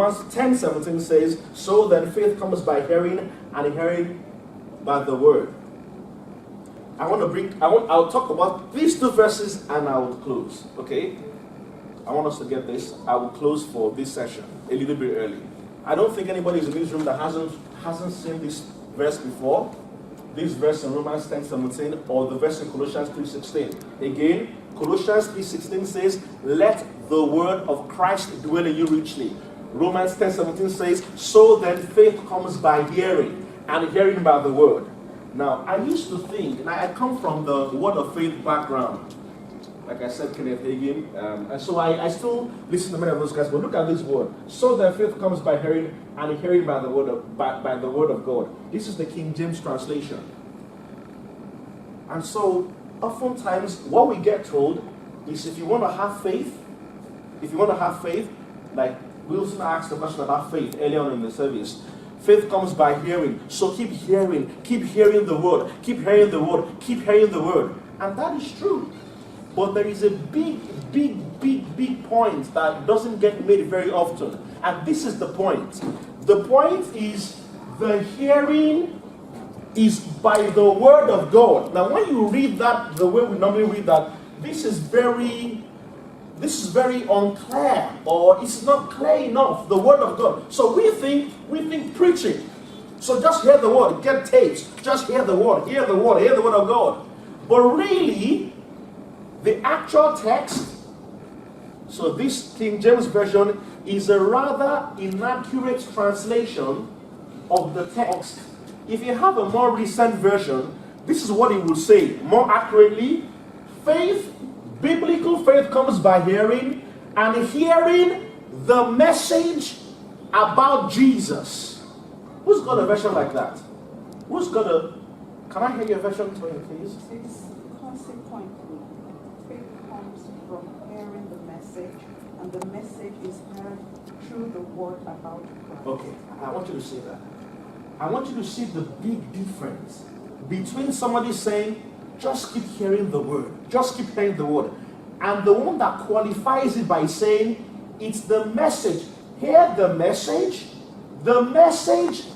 Romans 10:17 says, so then faith comes by hearing, and hearing by the word. I'll talk about these two verses and I will close. Okay? I want us to get this. I will close for this session a little bit early. I don't think anybody is in this room that hasn't seen this verse before. This verse in Romans 10:17 or the verse in Colossians 3:16. Again, Colossians 3:16 says, let the word of Christ dwell in you richly. Romans 10:17 says, so then faith comes by hearing, and hearing by the word. Now, I used to think, and I come from the word of faith background. Like I said, Kenneth Hagin, and so I still listen to many of those guys, but look at this word. So then faith comes by hearing, and hearing by the word of God. This is the King James translation. And so, oftentimes, what we get told is if you want to have faith, like Wilson asked a question about faith earlier on in the service. Faith comes by hearing. So keep hearing the word, keep hearing the word, keep hearing the word. And that is true. But there is a big point that doesn't get made very often. And this is the point. The point is the hearing is by the word of God. Now when you read that the way we normally read that, this is very unclear, or it's not clear enough, the word of God. So we think preaching. So just hear the word, get tapes, just hear the word of God. But really, the actual text, so this King James Version is a rather inaccurate translation of the text. If you have a more recent version, this is what it will say. More accurately, biblical faith comes by hearing, and hearing the message about Jesus. Who's got a version like that? Can I hear your version, Tony, please? It's consequently, faith comes from hearing the message, and the message is heard through the word about Christ. Okay, I want you to see that. I want you to see the big difference between somebody saying, just keep hearing the word, and the one that qualifies it by saying, it's the message. Hear the message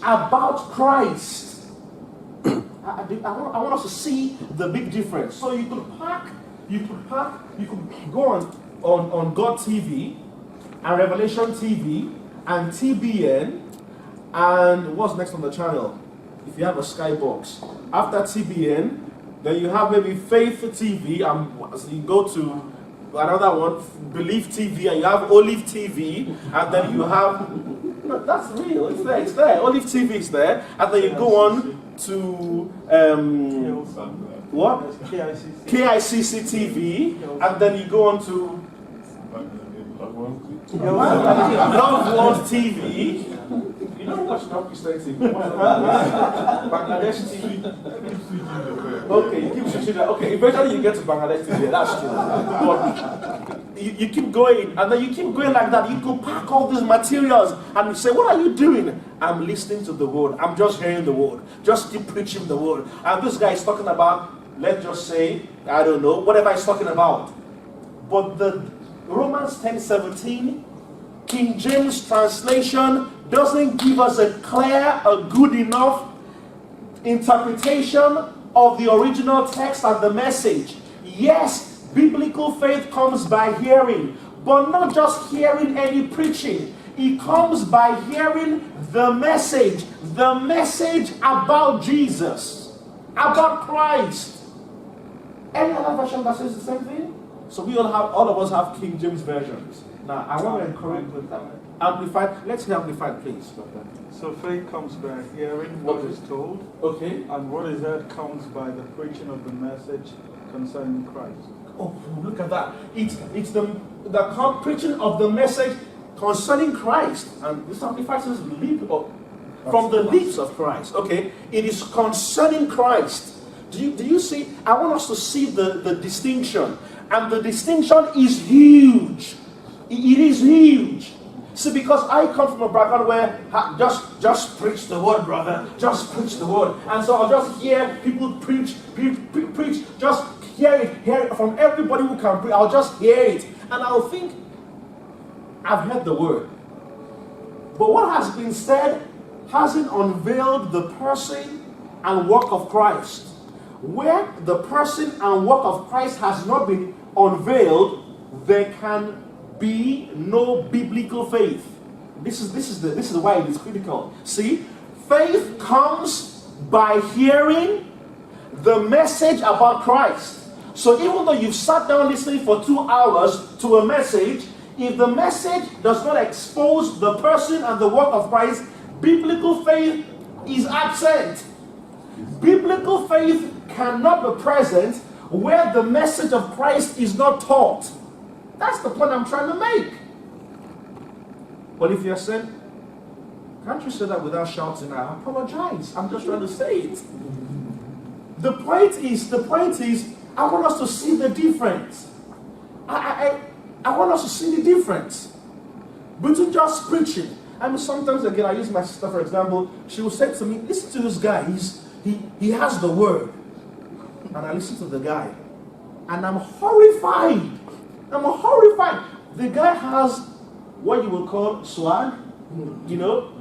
about Christ. I want us to see the big difference. So you could go on God TV and Revelation TV and TBN, and what's next on the channel? If you have a Skybox. After TBN, then you have maybe Faith TV, so you go to another one, Belief TV, and you have Olive TV, and then you have, no, that's real, it's there, Olive TV is there, and then you go on to, what? KICC TV, and then you go on to Love World TV. You don't watch Pakistan TV. Bangladesh TV. Okay, you keep switching that. Okay, eventually you get to Bangladesh TV. That's true. But you keep going, and then you keep going like that. You could pack all these materials, and you say, "What are you doing?" I'm listening to the word. I'm just hearing the word. Just keep preaching the word. And this guy is talking about, let's just say, I don't know, whatever he's talking about. But the Romans 10:17, King James translation, doesn't give us a good enough interpretation of the original text and the message. Yes, biblical faith comes by hearing, but not just hearing any preaching. It comes by hearing the message about Jesus, about Christ. Any other version that says the same thing? So all of us have King James versions. Now, I want to encourage with that. Amplified. Let's hear Amplified, please. So faith comes by hearing what is told. Okay. And what is heard comes by the preaching of the message concerning Christ. Oh, look at that. It's the preaching of the message concerning Christ. And this Amplified says from the lips of Christ. Okay. It is concerning Christ. Do you see? I want us to see the distinction. And the distinction is huge. It is huge. See, because I come from a background where just preach the word, brother. Just preach the word. And so I'll just hear people preach, just hear it from everybody who can preach. I'll just hear it. And I'll think, I've heard the word. But what has been said hasn't unveiled the person and work of Christ. Where the person and work of Christ has not been unveiled, there can be no biblical faith. This is why it is critical. See, faith comes by hearing the message about Christ. So even though you've sat down listening for 2 hours to a message, if the message does not expose the person and the work of Christ, biblical faith is absent. Biblical faith cannot be present where the message of Christ is not taught. That's the point I'm trying to make. But if you're saying, can't you say that without shouting? I apologize. I'm just trying to say it. The point is, I want us to see the difference. I want us to see the difference between just preaching. I mean, sometimes again, I use my sister for example. She will say to me, listen to this guy. He has the word. And I listen to the guy. And I'm horrified. The guy has what you will call swag. You know,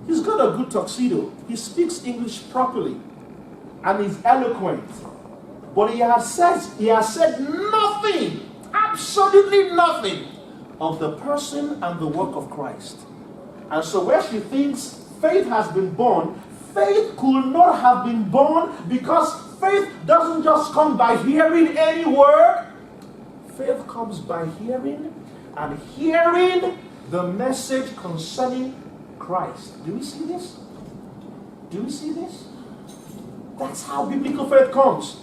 he's got a good tuxedo. He speaks English properly. And he's eloquent. But he has said nothing, absolutely nothing, of the person and the work of Christ. And so where she thinks faith has been born, faith could not have been born because faith doesn't just come by hearing any word. Faith comes by hearing, and hearing the message concerning Christ. Do we see this? That's how biblical faith comes.